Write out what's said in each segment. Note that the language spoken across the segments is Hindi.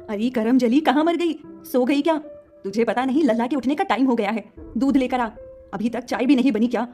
अरे करम जली, कहाँ मर गई? सो गई क्या? तुझे पता नहीं लल्ला के उठने का टाइम हो गया है। दूध लेकर आ। अभी तक चाय भी नहीं बनी क्या?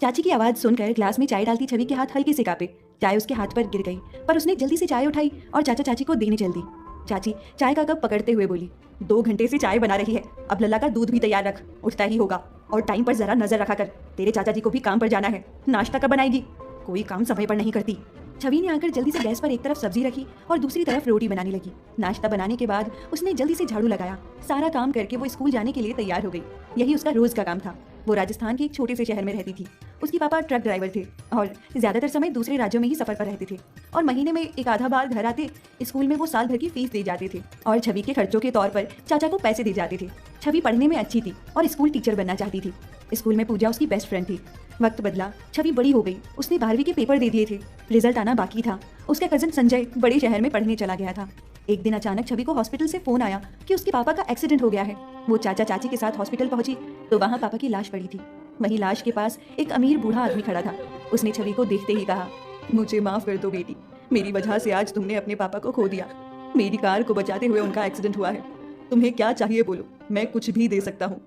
चाची की आवाज़ सुनकर ग्लास में चाय डालती छवि के हाथ हल्के से कांपे। चाय उसके हाथ पर गिर गई, पर उसने जल्दी से चाय उठाई और चाचा चाची को देने चल दी। चाची चाय का कप पकड़ते हुए बोली, 2 घंटे से चाय बना रही है, अब लल्ला का दूध भी तैयार रख, उठता ही होगा। और टाइम पर जरा नजर रखा कर, तेरे चाचा जी को भी काम पर जाना है। नाश्ता कब बनाएगी? कोई काम समय पर नहीं करती। छवि ने आकर जल्दी से गैस पर एक तरफ सब्जी रखी और दूसरी तरफ रोटी बनाने लगी। नाश्ता बनाने के बाद उसने जल्दी से झाड़ू लगाया। सारा काम करके वो स्कूल जाने के लिए तैयार हो गई। यही उसका रोज का काम था। वो राजस्थान के एक छोटे से शहर में रहती थी। उसके पापा ट्रक ड्राइवर थे और ज्यादातर समय दूसरे राज्यों में ही सफर पर रहते थे, और महीने में एक आधा बार घर आते। स्कूल में वो साल भर की फीस दे जाते थे और छवि के खर्चों के तौर पर चाचा को पैसे दे जाते थे। छवि पढ़ने में अच्छी थी और स्कूल टीचर बनना चाहती थी। स्कूल में पूजा उसकी बेस्ट फ्रेंड थी। वक्त बदला, छवि बड़ी हो गई। उसने 12वीं के पेपर दे दिए थे, रिजल्ट आना बाकी था। उसका कजन संजय बड़े शहर में पढ़ने चला गया था। एक दिन अचानक छवि को हॉस्पिटल से फोन आया कि उसके पापा का एक्सीडेंट हो गया है। वो चाचा चाची के साथ हॉस्पिटल पहुंची तो वहाँ पापा की लाश पड़ी थी। वहीं लाश के पास एक अमीर बूढ़ा आदमी खड़ा था। उसने छवि को देखते ही कहा, मुझे माफ कर दो बेटी, मेरी वजह से आज तुमने अपने पापा को खो दिया। मेरी कार को बचाते हुए उनका एक्सीडेंट हुआ है। तुम्हें क्या चाहिए बोलो, मैं कुछ भी दे सकता हूँ।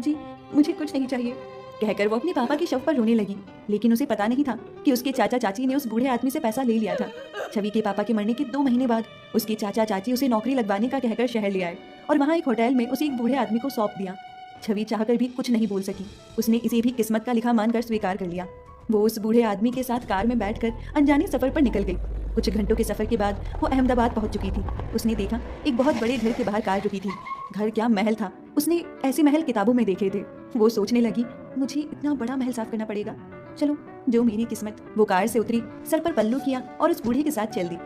जी मुझे कुछ नहीं चाहिए, कहकर वो अपने पापा के शव पर रोने लगी। लेकिन उसे पता नहीं था कि उसके चाचा चाची ने उस बूढ़े आदमी से पैसा ले लिया था। छवि के पापा के मरने के 2 महीने बाद उसके चाचा चाची उसे नौकरी लगवाने का कहकर शहर ले आए और वहाँ एक होटल में उसे एक बूढ़े आदमी को सौंप दिया। छवि चाहकर भी कुछ नहीं बोल सकी। उसने इसे भी किस्मत का लिखा मानकर स्वीकार कर लिया। वो उस बूढ़े आदमी के साथ कार में बैठकर अनजाने सफर पर निकल गई। कुछ घंटों के सफर के बाद वो अहमदाबाद पहुंच चुकी थी। उसने देखा एक बहुत बड़े घर के बाहर कार रुकी थी। घर क्या महल था, उसने ऐसे महल किताबों में देखे थे। वो सोचने लगी, मुझे इतना बड़ा महल साफ करना पड़ेगा। चलो जो मेरी किस्मत। वो कार से उतरी, सर पर पल्लू किया और उस बूढ़े के साथ चल दी।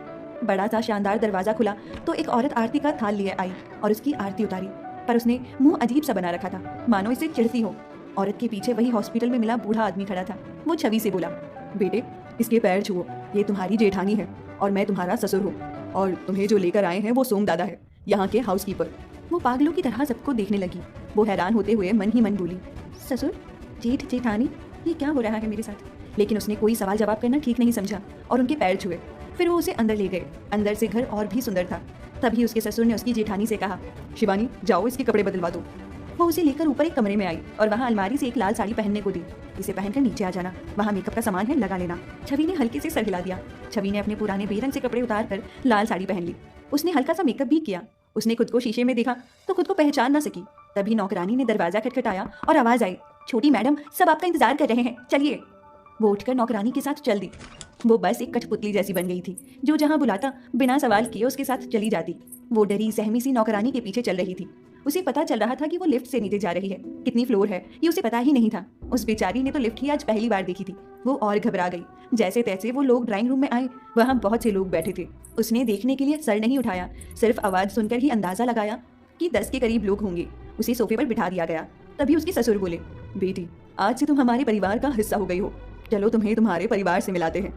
बड़ा सा शानदार दरवाजा खुला तो एक औरत आरती का थाल लिए आई और उसकी आरती उतारी, पर उसने मुंह अजीब सा बना रखा था, मानो इसे चिढ़ती हो। औरत के पीछे वही हॉस्पिटल में मिला बूढ़ा आदमी खड़ा था। वो छवि से बोला, बेटे इसके पैर छुओ, ये तुम्हारी जेठानी है और मैं तुम्हारा ससुर हूँ, और तुम्हें जो लेकर आए हैं वो सोम दादा है, यहाँ के हाउसकीपर। वो पागलों की तरह सबको देखने लगी। वो हैरान होते हुए मन ही मन बोली, ससुर, जेठ, जेठानी, ये क्या हो रहा है मेरे साथ? लेकिन उसने कोई सवाल जवाब करना ठीक नहीं समझा और उनके पैर छुए। फिर वो उसे अंदर ले गए। अंदर से घर और भी सुंदर था। तभी उसके ससुर ने उसकी जेठानी से कहा, शिवानी जाओ इसके कपड़े बदलवा दो। वो उसे लेकर ऊपर एक कमरे में आई और वहाँ अलमारी से एक लाल साड़ी पहनने को दी। इसे पहनकर नीचे आ जाना, वहाँ मेकअप का सामान है, लगा लेना। छवि ने हल्के से सर हिला दिया। छवि ने अपने पुराने बेरंग से कपड़े उतार कर लाल साड़ी पहन ली। उसने हल्का सा मेकअप भी किया। उसने खुद को शीशे में देखा तो खुद को पहचान ना सकी। तभी नौकरानी ने दरवाजा खटखटाया और आवाज आई, छोटी मैडम, सब आपका इंतजार कर रहे हैं, चलिए। वो उठकर नौकरानी के साथ चल दी। वो बस एक कठपुतली जैसी बन गई थी, जो जहाँ बुलाता बिना सवाल किए उसके साथ चली जाती। वो डरी सहमी सी नौकरानी के पीछे चल रही थी। उसे पता चल रहा था कि वो लिफ्ट से नीचे जा रही है। कितनी फ्लोर है ये उसे पता ही नहीं था। उस बेचारी ने तो लिफ्ट ही आज पहली बार देखी थी। वो और घबरा गई। जैसे तैसे वो लोग ड्राइंग रूम में आए। वहाँ बहुत से लोग बैठे थे। उसने देखने के लिए सर नहीं उठाया, सिर्फ आवाज़ सुनकर ही अंदाजा लगाया कि 10 के करीब लोग होंगे। उसे सोफे पर बिठा दिया गया। तभी उसके ससुर बोले, बेटी आज से तुम हमारे परिवार का हिस्सा हो गई हो, चलो तुम्हें तुम्हारे परिवार से मिलाते हैं।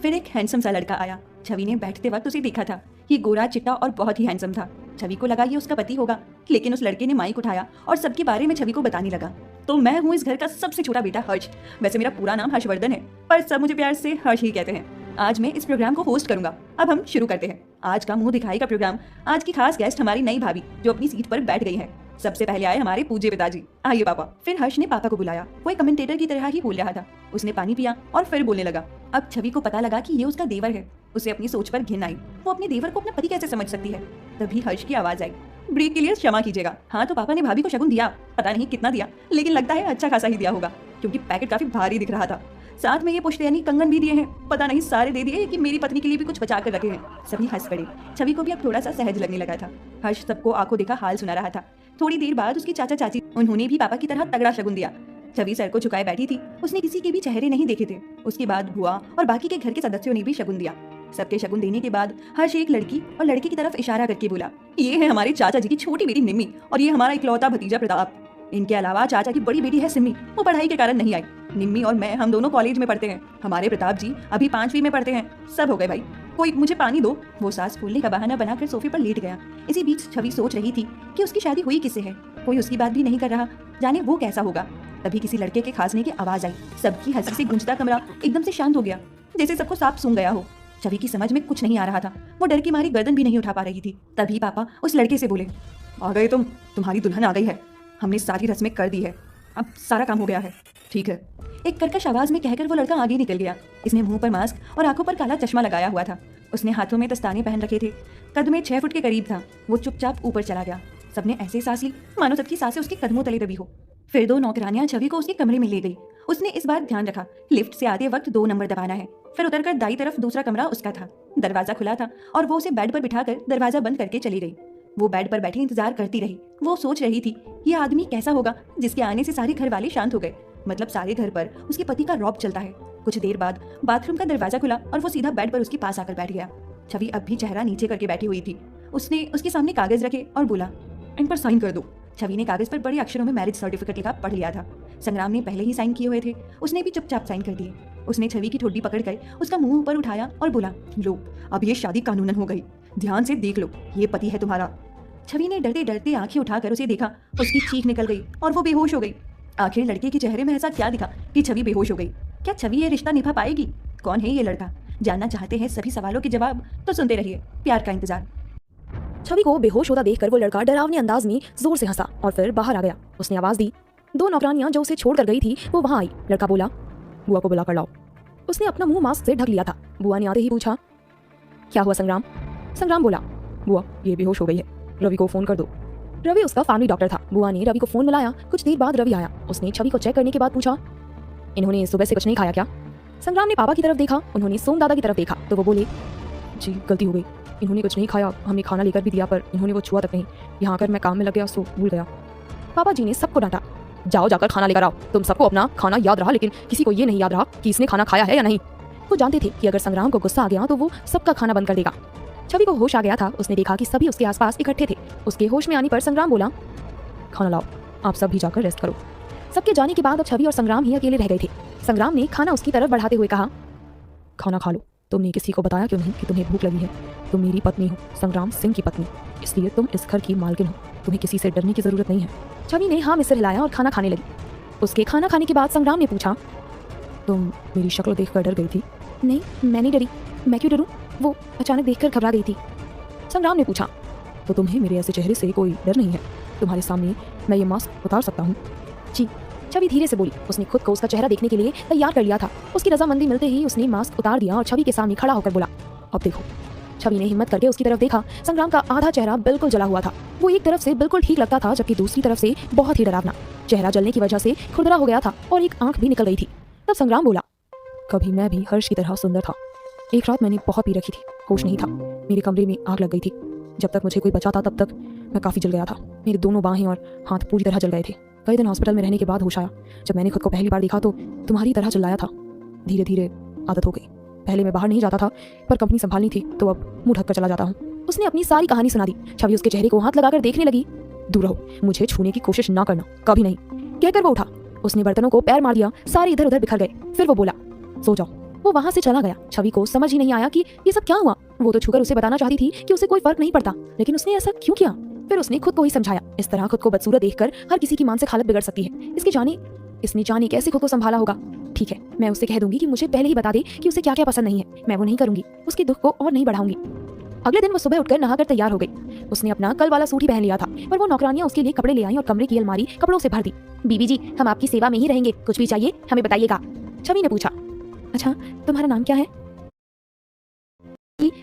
फिर एक हैंडसम सा लड़का आया। छवि ने बैठते वक्त उसे देखा था। ये गोरा चिट्टा और बहुत ही हैंडसम था। छवि को लगा ये उसका पति होगा, लेकिन उस लड़के ने माइक उठाया और सबके बारे में छवि को बताने लगा। तो मैं हूँ इस घर का सबसे छोटा बेटा हर्ष। वैसे मेरा पूरा नाम हर्षवर्धन है, पर सब मुझे प्यार से हर्ष ही कहते हैं। आज मैं इस प्रोग्राम को होस्ट करूंगा। अब हम शुरू करते हैं आज का मुंह दिखाई का प्रोग्राम। आज की खास गेस्ट हमारी नई भाभी, जो अपनी सीट पर बैठ गई है। सबसे पहले आए हमारे पूज्य पिताजी, आइए पापा। फिर हर्ष ने पापा को बुलाया। वो एक कमेंटेटर की तरह ही बोल रहा था। उसने पानी पिया और फिर बोलने लगा। अब छवि को पता लगा कि ये उसका देवर है। उसे अपनी सोच पर घिन आई। वो अपने देवर को अपना पति कैसे समझ सकती है? तभी हर्ष की आवाज आई, ब्रेक के लिए क्षमा कीजिएगा। हाँ तो पापा ने भाभी को शगुन दिया, पता नहीं कितना दिया, लेकिन लगता है अच्छा खासा ही दिया होगा, क्योंकि पैकेट काफी भारी दिख रहा था। साथ में ये पुश्तैनी कंगन भी दिए हैं, पता नहीं सारे दे दिए कि मेरी पत्नी के लिए भी कुछ बचा कर रखे हैं। सभी हंस पड़े। छवि को भी अब थोड़ा सा सहज लगने लगा था। हर्ष सबको आंखों देखा हाल सुना रहा था। थोड़ी देर बाद उसकी चाचा चाची, उन्होंने भी पापा की तरह तगड़ा शगुन दिया। छवि सर को झुकाए बैठी थी। उसने किसी के भी चेहरे नहीं देखे थे। उसके बाद बुआ और बाकी के घर के सदस्यों ने भी शगुन दिया। सबके शगुन देने के बाद हर्ष एक लड़की और लड़के की तरफ इशारा करके बोला, ये है हमारे चाचा जी की छोटी बेटी निम्मी और ये हमारा इकलौता भतीजा प्रताप। इनके अलावा चाचा की बड़ी बेटी है सिम्मी, वो पढ़ाई के कारण नहीं आई। निम्मी और मैं, हम दोनों कॉलेज में पढ़ते हैं। हमारे प्रताप जी अभी 5वीं में पढ़ते हैं। सब हो गए भाई, कोई मुझे पानी दो। वो सांस फूलने का बहाना बनाकर सोफे पर लेट गया। इसी बीच छवि सोच रही थी कि उसकी शादी हुई किससे है। कोई उसकी बात भी नहीं कर रहा, जाने वो कैसा होगा। तभी किसी लड़के के खांसने की आवाज आई। सबकी हंसी से गूंजता कमरा एकदम से शांत हो गया, जैसे सबको सांप सूंघ गया हो। छवि की समझ में कुछ नहीं आ रहा था। वो डर की मारी गर्दन भी नहीं उठा पा रही थी। तभी पापा उस लड़के से बोले, आ गए तुम, तुम्हारी दुल्हन आ गई है। हमने सारी रस्में कर दी है, अब सारा काम हो गया है, ठीक है। एक कर्कश आवाज में कहकर वो लड़का आगे निकल गया। इसने मुंह पर मास्क और आंखों पर काला चश्मा लगाया हुआ था। उसने हाथों में दस्ताने पहन रखे थे। कद में 6 फुट के करीब था। वो चुपचाप ऊपर चला गया। सबने ऐसे सांस ली मानो सबकी सांसें उसके कदमों तले दबी हो। फिर 2 नौकरानियां छवि को उसके कमरे में ले गई। उसने इस बार ध्यान रखा, लिफ्ट से आते वक्त 2 नंबर दबाना है। फिर उतरकर दाई तरफ दूसरा कमरा उसका था। दरवाजा खुला था और वो उसे बेड पर बिठाकर दरवाजा बंद करके चली गई। वो बेड पर बैठी इंतजार करती रही। वो सोच रही थी, ये आदमी कैसा होगा जिसके आने से सारे घर वाले शांत हो गए। मतलब सारे घर पर उसके पति का रौब चलता है। कुछ देर बाद बाथरूम का दरवाजा खुला और वो सीधा बेड पर उसके पास आकर बैठ गया। छवि अब भी चेहरा नीचे करके बैठी हुई थी। उसने उसके सामने कागज रखे और बोला, इन पर साइन कर दो। छवि ने कागज पर बड़े अक्षरों में मैरिज सर्टिफिकेट लिखा पढ़ लिया था। संग्राम ने पहले ही साइन किए हुए थे। उसने भी चुपचाप साइन कर दिए। उसने छवि की ठोडी पकड़कर उसका मुंह ऊपर उठाया और बोला, लो अब ये शादी कानूनन हो गई, ध्यान से देख लो, ये पति है तुम्हारा। छवि ने डरते डरते आंखें उठाकर उसे देखा। उसकी चीख निकल गई और वो बेहोश हो गई। आखिर लड़के के चेहरे में ऐसा क्या दिखा कि छवि बेहोश हो गई? क्या छवि ये रिश्ता निभा पाएगी? कौन है ये लड़का? जानना चाहते हैं सभी सवालों के जवाब? तो सुनते रहिए प्यार का इंतजार। छवि को बेहोश होता देखकर वो लड़का डरावने अंदाज में जोर से हंसा और फिर बाहर आ गया। उसने आवाज दी। 2 नौकरानियां जो उसे छोड़कर गई थी वो वहां आई। लड़का बोला, बुआ को बुला कर लाओ। उसने अपना मुंह मास्क से ढक लिया था। बुआ ने आते ही पूछा, क्या हुआ संग्राम? संग्राम बोला, बुआ ये बेहोश हो गई है, रवि को फोन कर दो। रवि उसका फैमिली डॉक्टर था। बुआ ने रवि को फोन मिलाया। कुछ देर बाद रवि आया। उसने छवि को चेक करने के बाद पूछा, इन्होंने सुबह से कुछ नहीं खाया क्या? संग्राम ने पापा की तरफ देखा। उन्होंने सोम दादा की तरफ देखा तो वो बोले, जी गलती हो गई, इन्होंने कुछ नहीं खाया। हमने खाना लेकर भी दिया पर इन्होंने वो छुआ तक नहीं। यहाँ आकर मैं काम में लग गया सो भूल गया। पापा जी ने सबको डांटा, जाओ जाकर खाना लेकर आओ। तुम सबको अपना खाना याद रहा लेकिन किसी को ये नहीं याद रहा कि इसने खाना खाया है या नहीं। वो जानते थे कि अगर संग्राम को गुस्सा आ गया तो वो सबका खाना बंद कर देगा। छवि को होश आ गया था। उसने देखा कि सभी उसके आसपास इकट्ठे थे। उसके होश में आने पर संग्राम बोला, खाना लाओ, आप सब भी जाकर रेस्ट करो। सबके जाने के बाद अब छवि और संग्राम ही अकेले रह गए थे। संग्राम ने खाना उसकी तरफ बढ़ाते हुए कहा, खाना खा लो। तुमने किसी को बताया क्यों नहीं कि तुम्हें भूख लगी है? तुम मेरी पत्नी हो, संग्राम सिंह की पत्नी, इसलिए तुम इस घर की मालकिन हो। तुम्हें किसी से डरने की जरूरत नहीं है। छवि ने हाँ में सिर हिलाया और खाना खाने लगी। उसके खाना खाने के बाद संग्राम ने पूछा, तुम मेरी शक्ल देखकर डर गई थी? नहीं मैं नहीं डरी। मैं क्यों डरूं? वो अचानक देखकर घबरा गई थी। संग्राम ने पूछा, तो तुम्हें मेरे ऐसे चेहरे से कोई डर नहीं है? तुम्हारे सामने मैं ये मास्क उतार सकता हूँ? जी। छवि धीरे से बोली। उसने खुद को उसका चेहरा देखने के लिए तैयार कर लिया था। उसकी रजामंदी मिलते ही उसने मास्क उतार दिया और छवि के सामने खड़ा होकर बोला, अब देखो। छवि ने हिम्मत करके उसकी तरफ देखा। संग्राम का आधा चेहरा बिल्कुल जला हुआ था। वो एक तरफ से बिल्कुल ठीक लगता था जबकि दूसरी तरफ से बहुत ही डरावना। चेहरा जलने की वजह से खुरदरा हो गया था और एक आंख भी निकल गई थी। तब संग्राम बोला, कभी मैं भी हर्ष की तरह सुंदर था। एक रात मैंने बहुत पी रखी थी, होश नहीं था। मेरे कमरे में आग लग गई थी। जब तक मुझे कोई बचा था तब तक मैं काफ़ी जल गया था। मेरे दोनों बाहें और हाथ पूरी तरह जल गए थे। कई दिन हॉस्पिटल में रहने के बाद होश आया। जब मैंने खुद को पहली बार देखा तो तुम्हारी तरह चिल्लाया था। धीरे धीरे आदत हो गई। पहले मैं बाहर नहीं जाता था पर कंपनी संभालनी थी तो अब मुंह ढककर चला जाता हूँ। उसने अपनी सारी कहानी सुना दी। छवि उसके चेहरे को हाथ लगाकर देखने लगी। दूर रहो, मुझे छूने की कोशिश ना करना, कभी नहीं, कहकर वो उठा। उसने बर्तनों को पैर मार दिया। सारे इधर उधर बिखर गए। फिर वो बोला, सो जाओ। वो वहां से चला गया। छवि को समझ ही नहीं आया कि ये सब क्या हुआ। वो तो छूकर उसे बताना चाहती थी कि उसे कोई फर्क नहीं पड़ता, लेकिन उसने ऐसा क्यों किया? फिर उसने खुद को ही समझाया, इस तरह खुद को बदसूरत देखकर हर किसी की मानसिक हालत बिगड़ सकती है। इसने जाने कैसे खुद को संभाला होगा। ठीक है, मैं उसे कह दूंगी कि मुझे पहले ही बता दे कि उसे क्या क्या पसंद नहीं है। मैं वो नहीं करूंगी, उसके दुख को और नहीं बढ़ाऊंगी। अगले दिन वो सुबह उठकर नहाकर तैयार हो गई। उसने अपना कल वाला सूट ही पहन लिया था, पर वो नौकरानियां उसके लिए कपड़े ले आई और कमरे की अलमारी कपड़ों से भर दी। बीबी जी, हम आपकी सेवा में ही रहेंगे, कुछ भी चाहिए हमें बताइएगा। छवि ने पूछा, अच्छा तुम्हारा नाम क्या है?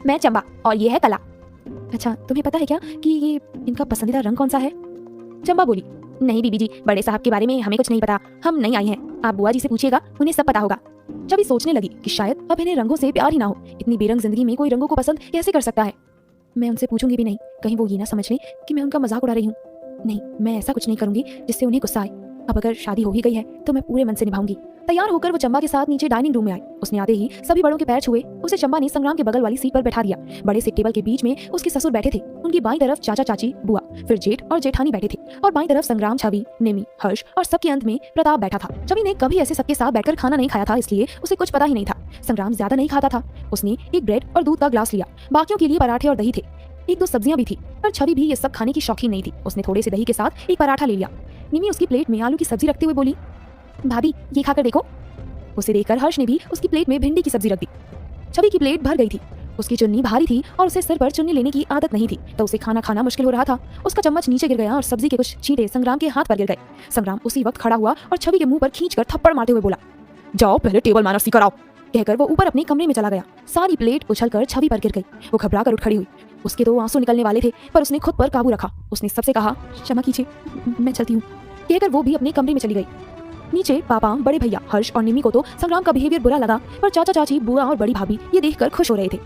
मैं चंबा और ये है कला। अच्छा, तुम्हें पता है क्या कि ये इनका पसंदीदा रंग कौन सा है? चंबा बोली, नहीं बीबी जी, बड़े साहब के बारे में हमें कुछ नहीं पता, हम नहीं आई हैं। आप बुआ जी से पूछिएगा, उन्हें सब पता होगा। छवि सोचने लगी कि शायद अब इन्हें रंगों से प्यार ही ना हो। इतनी बेरंग जिंदगी में कोई रंगों को पसंद कैसे कर सकता है? मैं उनसे पूछूंगी भी नहीं, कहीं वो ये ना समझ लें कि मैं उनका मजाक उड़ा रही हूँ। नहीं, मैं ऐसा कुछ नहीं करूंगी जिससे उन्हें गुस्सा आए। अब अगर शादी हो ही गई है तो मैं पूरे मन से निभाऊंगी। तैयार होकर वो चंबा के साथ नीचे डाइनिंग रूम में आई। उसने आते ही सभी बड़ों के पैर छुए। उसे चंबा ने संग्राम के बगल वाली सीट पर बैठा दिया। बड़े से टेबल के बीच में उसके ससुर बैठे थे। उनकी बाईं तरफ चाचा चाची बुआ, फिर जेठ और जेठानी बैठे थे और बाईं तरफ संग्राम, छवि, निमी, हर्ष और सबके अंत में प्रताप बैठा था। छवि ने कभी ऐसे सबके साथ बैठकर खाना नहीं खाया था, इसलिए उसे कुछ पता ही नहीं था। संग्राम ज्यादा नहीं खाता था। उसने एक ब्रेड और दूध का ग्लास लिया। बाकियों के लिए पराठे और दही थे। एक दो सब्जियां भी थी, पर छवि भी ये सब खाने की शौकीन नहीं थी। उसने थोड़े से दही के साथ एक पराठा ले लिया। निमी उसकी प्लेट में आलू की सब्जी रखते हुए बोली, भाभी ये खाकर देखो। उसे देखकर हर्ष ने भी उसकी प्लेट में भिंडी की सब्जी रख दी। छवि की प्लेट भर गई थी। उसकी चुन्नी भारी थी और उसे सिर पर चुन्नी लेने की आदत नहीं थी, तो उसे खाना खाना मुश्किल हो रहा था। उसका चम्मच नीचे गिर गया और सब्जी के कुछ छींटे संग्राम के हाथ पर गिर गए। संग्राम उसी वक्त खड़ा हुआ और छवि के मुंह पर खींचकर थप्पड़ मारते हुए बोला, जाओ पहले टेबल मैनर्स सीख कर आओ। कहकर वो ऊपर अपने कमरे में चला गया। सारी प्लेट उछलकर छवि पर गिर गई। वो घबरा कर उठ खड़ी हुई। उसके तो आंसू निकलने वाले थे, पर उसने खुद पर काबू रखा। उसने सबसे कहा, क्षमा कीजिए, मैं चलती हूँ। कहकर वो भी अपने कमरे में चली गई। नीचे पापा, बड़े भैया हर्ष और निमी को तो संग्राम का बिहेवियर बुरा लगा, पर चाचा चाची, बुआ और बड़ी भाभी ये देखकर खुश हो रहे थे।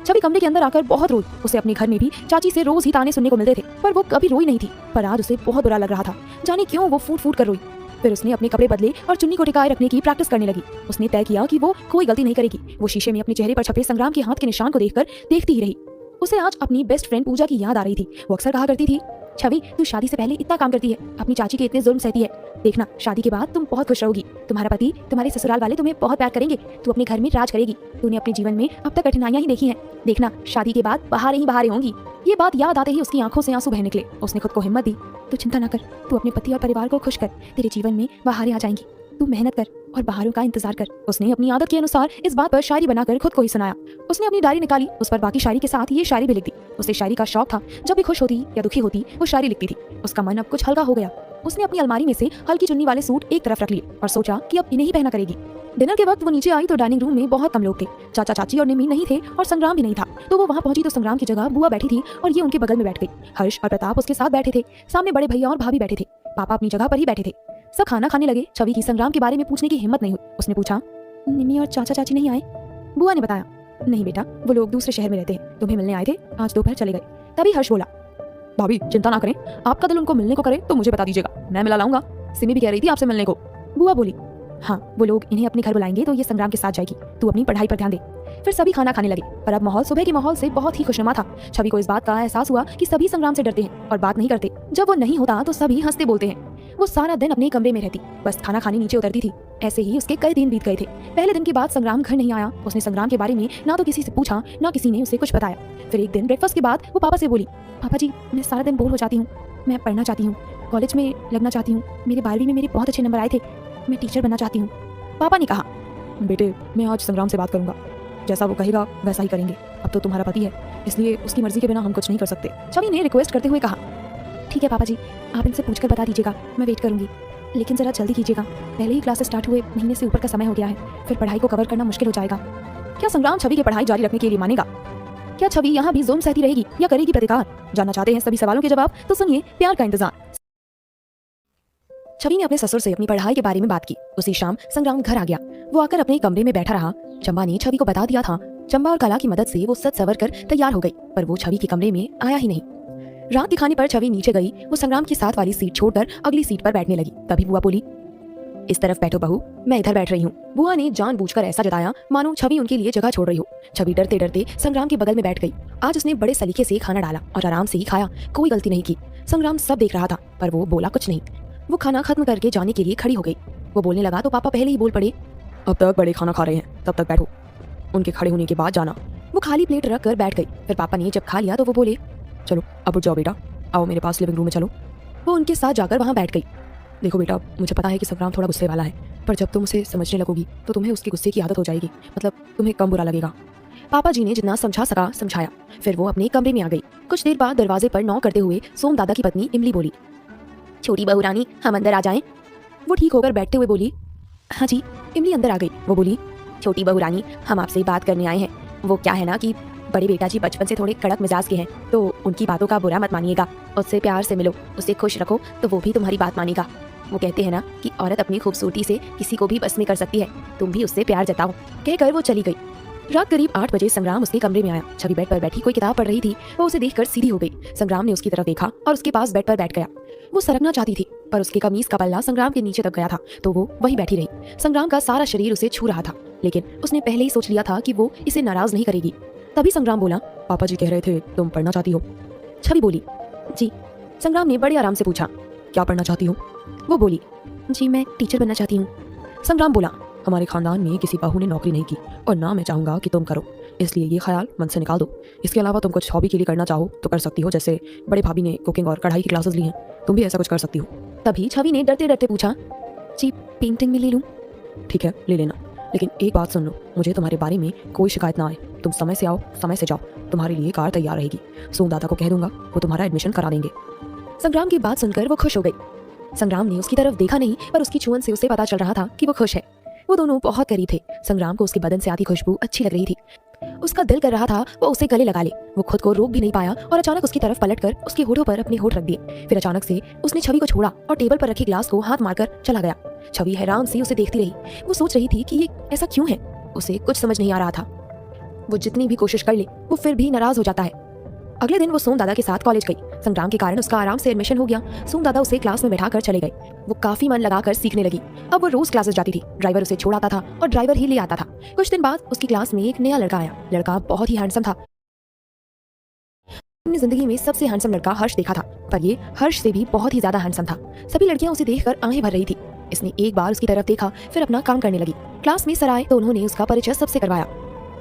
छवि कमरे के अंदर आकर बहुत रोई। उसे अपने घर में भी चाची से रोज ही ताने सुनने को मिलते थे, पर वो कभी रोई नहीं थी। पर आज उसे बहुत बुरा लग रहा था, जाने क्यों वो फूट फूट कर रोई। फिर उसने अपने कपड़े बदले और चुन्नी को टिकाए रखने की प्रैक्टिस करने लगी। उसने तय किया कि वो कोई गलती नहीं करेगी। वो शीशे में अपने चेहरे पर छपे संग्राम के हाथ के निशान को देखकर देखती ही रही। उसे आज अपनी बेस्ट फ्रेंड पूजा की याद आ रही थी। वो अक्सर कहा करती थी, छवि तू शादी से पहले इतना काम करती है, अपनी चाची के इतने जुल्म सहती है, देखना शादी के बाद तुम बहुत खुश रहोगी। तुम्हारा पति, तुम्हारे ससुराल वाले तुम्हें बहुत प्यार करेंगे। तू अपने घर में राज करेगी। तूने अपने जीवन में अब तक कठिनाइयां ही देखी हैं, देखना शादी के बाद बहारें ही बहारें होंगी। ये बात याद आते ही उसकी आंखों से आंसू बहने निकले। उसने खुद को हिम्मत दी, तू चिंता न कर, तू अपने पति और परिवार को खुश कर, तेरे जीवन में बहारें आ जाएंगी। तू मेहनत कर और बहारों का इंतजार कर। उसने अपनी आदत के अनुसार इस बात पर शायरी बनाकर खुद को ही सुनाया। उसने अपनी डायरी निकाली, उस पर बाकी शायरी के साथ ये शायरी भी लिख दी। उसे शायरी का शौक था। जब भी खुश होती या दुखी होती वो शायरी लिखती थी। उसका मन अब कुछ हल्का हो गया। उसने अपनी अलमारी में से हल्की चुन्नी वाले सूट एक तरफ रख लिए और सोचा कि अब इन्हें ही पहना करेगी। डिनर के वक्त वो नीचे आई तो डाइनिंग रूम में बहुत कम लोग थे। चाचा चाची और निमी नहीं थे और संग्राम भी नहीं था। तो वो वहाँ पहुंची तो संग्राम की जगह बुआ बैठी थी और ये उनके बगल में बैठ गई। हर्ष और प्रताप उसके साथ बैठे थे। सामने बड़े भैया और भाभी बैठे थे। पापा अपनी जगह पर ही बैठे थे। सब खाना खाने लगे। छवि की संग्राम के बारे में पूछने की हिम्मत नहीं हुई। उसने पूछा, निमी और चाचा चाची नहीं आए? बुआ ने बताया, नहीं बेटा, वो लोग दूसरे शहर में रहते हैं, तुम्हें मिलने आए थे, आज दोपहर चले गए। तभी हर्ष बोला, भाभी चिंता ना करें, आपका दिल उनको मिलने को करे तो मुझे बता दीजिएगा, मैं मिला लाऊंगा। सिमी भी कह रही थी आपसे मिलने को। बुआ बोली, हाँ वो लोग इन्हें अपने घर बुलाएंगे तो ये संग्राम के साथ जाएगी, तू अपनी पढ़ाई पर ध्यान दे। फिर सभी खाना खाने लगे। पर अब माहौल सुबह के माहौल से बहुत ही खुशनुमा था। छवि को इस बात का एहसास हुआ कि सभी संग्राम से डरते हैं और बात नहीं करते। जब वो नहीं होता तो सभी हंसते बोलते हैं। वो सारा दिन अपने कमरे में रहती, बस खाना खाने नीचे उतरती थी। ऐसे ही उसके कई दिन बीत गए थे। पहले दिन के बाद संग्राम घर नहीं आया। उसने संग्राम के बारे में ना तो किसी से पूछा, ना किसी ने उसे कुछ बताया। फिर एक दिन ब्रेकफास्ट के बाद वो पापा से बोली, पापा जी मैं सारा दिन बोर हो जाती हूँ, मैं पढ़ना चाहती हूँ, कॉलेज में लगना चाहती हूँ, मेरे 12वीं में मेरे बहुत अच्छे नंबर आए थे, मैं टीचर बनना चाहती हूँ। पापा ने कहा, बेटे मैं आज संग्राम से बात करूंगा, जैसा वो कहेगा वैसा ही करेंगे। अब तो तुम्हारा पति है, इसलिए उसकी मर्जी के बिना हम कुछ नहीं कर सकते। छवि ने रिक्वेस्ट करते हुए कहा, ठीक है पापा जी, आप इनसे पूछकर बता दीजिएगा, मैं वेट करूंगी, लेकिन जरा जल्दी कीजिएगा, पहले ही क्लासेस स्टार्ट हुए महीने से ऊपर का समय हो गया है, फिर पढ़ाई को कवर करना मुश्किल हो जाएगा। क्या संग्राम छवि की पढ़ाई जारी रखने के लिए मानेगा? क्या छवि यहाँ भी जुल्म सहती रहेगी या करेगी प्रतिकार? जानना चाहते हैं सभी सवालों के जवाब? तो सुनिए प्यार का इंतजार। छवि ने अपने ससुर से अपनी पढ़ाई के बारे में बात की। उसी शाम संग्राम घर आ गया। वो आकर अपने कमरे में बैठा रहा। चंबा ने छवि को बता दिया था। चंबा और कला की मदद से वो सज सवर कर तैयार हो गई, पर वो छवि के कमरे में आया ही नहीं। रात के खाने पर छवि नीचे गई। वो संग्राम के साथ वाली सीट छोड़कर अगली सीट पर बैठने लगी। तभी बुआ बोली, इस तरफ बैठो बहू, मैं इधर बैठ रही हूँ। बुआ ने जानबूझकर ऐसा जताया मानो छवि उनके लिए जगह छोड़ रही हो। छवि डरते डरते संग्राम के बगल में बैठ गई। आज उसने बड़े सलीके से खाना डाला और आराम से ही खाया, कोई गलती नहीं की। संग्राम सब देख रहा था, पर वो बोला कुछ नहीं। वो खाना खत्म करके जाने के लिए खड़ी हो गई। वो बोलने लगा तो पापा पहले ही बोल पड़े, अब तक बड़े खाना खा रहे हैं, तब तक बैठो, उनके खड़े होने के बाद जाना। वो खाली प्लेट रख कर बैठ गई। फिर पापा ने जब खा लिया तो वो बोले, चलो अब उठ जाओ बेटा, आओ मेरे पास लिविंग रूम में चलो। वो उनके साथ जाकर वहाँ बैठ गई। देखो बेटा, मुझे पता है कि संग्राम थोड़ा गुस्से वाला है, पर जब तुम उसे समझने लगोगी तो तुम्हें उसके गुस्से की आदत हो जाएगी, मतलब तुम्हें कम बुरा लगेगा। पापा जी ने जितना समझा सका समझाया। फिर वो अपने कमरे में आ गई। कुछ देर बाद दरवाजे पर नॉक करते हुए सोम दादा की पत्नी इमली बोली, छोटी बहू रानी हम अंदर आ जाएं। वो ठीक होकर बैठते हुए बोली, हाँ जी। इमली अंदर आ गई। वो बोली, छोटी बहू रानी हम आपसे बात करने आए हैं। वो क्या है ना कि बड़े बेटा जी बचपन से थोड़े कड़क मिजाज के हैं, तो उनकी बातों का बुरा मत मानिएगा, उससे प्यार से मिलो, उससे खुश रखो तो वो भी तुम्हारी बात मानेगा। वो कहते हैं ना कि औरत अपनी खूबसूरती से किसी को भी बस में कर सकती है, तुम भी उससे प्यार जताओ। कहकर वो चली गई। रात करीब 8 बजे संग्राम उसके कमरे में आया। छवि बेड पर बैठी कोई किताब पढ़ रही थी। वो उसे देखकर सीधी हो गई। संग्राम ने उसकी तरफ देखा और उसके पास बेड पर बैठ गया। वो सरकना चाहती थी, पर उसके कमीज का पल्ला संग्राम के नीचे दब गया था, तो वो वहीं बैठी रही। संग्राम का सारा शरीर उसे छू रहा था, लेकिन उसने पहले ही सोच लिया था कि वो इसे नाराज नहीं करेगी। तभी संग्राम बोला, पापा जी कह रहे थे तुम पढ़ना चाहती हो। छवि बोली, जी। संग्राम ने बड़े आराम से पूछा, क्या पढ़ना चाहती हो? वो बोली, जी मैं टीचर बनना चाहती हूँ। संग्राम बोला, हमारे खानदान में किसी बहू ने नौकरी नहीं की और ना मैं चाहूंगा कि तुम करो, इसलिए ये ख्याल मन से निकाल दो। इसके अलावा तुम कुछ हॉबी के लिए करना चाहो तो कर सकती हो, जैसे बड़े भाभी ने कुकिंग और कढ़ाई की क्लासेस ली हैं, तुम भी ऐसा कुछ कर सकती हो। तभी छवि ने डरते डरते पूछा, जी पेंटिंग में ले लूँ? ठीक है ले लेना, लेकिन एक बात सुन लो, मुझे तुम्हारे बारे में कोई शिकायत ना आए। तुम समय से आओ, समय से जाओ। तुम्हारे लिए कार तैयार रहेगी। सोम दादा को कह दूंगा, वो तुम्हारा एडमिशन करा देंगे। संग्राम की बात सुनकर वो खुश हो गई। संग्राम ने उसकी तरफ देखा नहीं, पर उसकी छुअन से उसे पता चल रहा था कि वो खुश है। वो दोनों बहुत करीब थे। संग्राम को उसके बदन से आती खुशबू अच्छी लग रही थी। उसका दिल कर रहा था वो उसे गले लगा ले। वो खुद को रोक भी नहीं पाया और अचानक उसकी तरफ पलटकर उसके होठों पर अपने होठ रख दिए। फिर अचानक से उसने छवि को छोड़ा और टेबल पर रखे ग्लास को हाथ मारकर चला गया। छवि हैरान सी उसे देखती रही। वो सोच रही थी कि ये ऐसा क्यों है। उसे कुछ समझ नहीं आ रहा था। वो जितनी भी कोशिश कर ले वो फिर भी नाराज हो जाता है। अगले दिन वो सोम दादा के साथ कॉलेज गई। संग्राम के कारण उसका आराम से एडमिशन हो गया। सोम दादा उसे क्लास में बैठा कर चले गए। वो काफी मन लगाकर सीखने लगी। अब वो रोज क्लासेस जाती थी। ड्राइवर उसे छोड़ आता था और ड्राइवर ही ले आता था। कुछ दिन बाद उसकी क्लास में एक नया लड़का आया। लड़का बहुत ही हैंडसम था। अपनी जिंदगी में सबसे हैंडसम लड़का हर्ष देखा था, पर ये हर्ष से भी बहुत ही ज्यादा हैंडसम था। सभी लड़कियां उसे देखकर आंखें भर रही थी। इसने एक बार उसकी तरफ देखा, फिर अपना काम करने लगी। क्लास में सर आए तो उन्होंने उसका परिचय सबसे करवाया।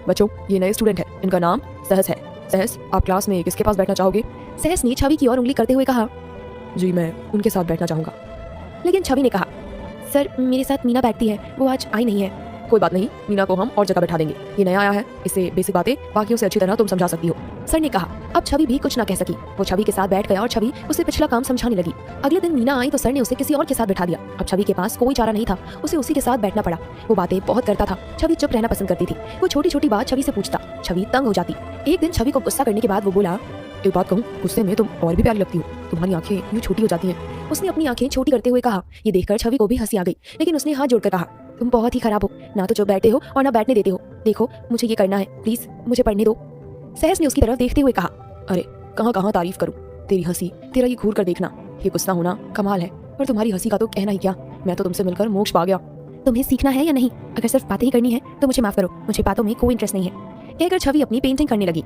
बच्चों, ये नए स्टूडेंट है, इनका नाम सहस है। सहस, आप क्लास में किसके पास बैठना चाहोगे? सहस ने छवि की ओर उंगली करते हुए कहा, जी मैं उनके साथ बैठना चाहूंगा। लेकिन छवि ने कहा, सर मेरे साथ मीना बैठती है, वो आज आई नहीं है। कोई बात नहीं, मीना को हम और जगह बैठा देंगे। ये नया आया है, इसे बेसिक बातें बाकियों से अच्छी तरह तुम समझा सकती हो। सर ने कहा। अब छवि भी कुछ ना कह सकी। वो छवि के साथ बैठ गया और छवि उसे पिछला काम समझाने लगी। अगले दिन मीना आई तो सर ने उसे किसी और के साथ बैठा दिया। अब छवि के पास कोई चारा नहीं था, उसे उसी के साथ बैठना पड़ा। वो बातें बहुत करता था। छवि चुप रहना पसंद करती थी। वो छोटी छोटी बात छवि से पूछता। छवि तंग हो जाती। एक दिन छवि को गुस्सा करने के बाद वो बोला, एक बात कहूँ, गुस्से में तुम और भी प्यारी लगती हो। तुम्हारी आंखें यूं छोटी हो जाती हैं। उसने अपनी आंखें छोटी करते हुए कहा। ये देखकर छवि को भी हंसी आ गई, लेकिन उसने हाथ जोड़कर कहा, तुम बहुत ही खराब हो, ना तो चुप बैठते हो और ना बैठने देते हो। देखो मुझे ये करना है, प्लीज मुझे पढ़ने दो। सहस ने उसकी तरफ देखते हुए कहा, अरे कहाँ कहाँ तारीफ करूँ, तेरी हंसी, तेरा ये घूर कर देखना, ये गुस्सा होना कमाल है। पर तुम्हारी हंसी का तो कहना ही क्या, मैं तो तुमसे मिलकर मोक्ष पा गया। तुम्हें सीखना है या नहीं? अगर सिर्फ बातें ही करनी है तो मुझे माफ करो, मुझे बातों में कोई इंटरेस्ट नहीं है। कहकर छवि अपनी पेंटिंग करने लगी।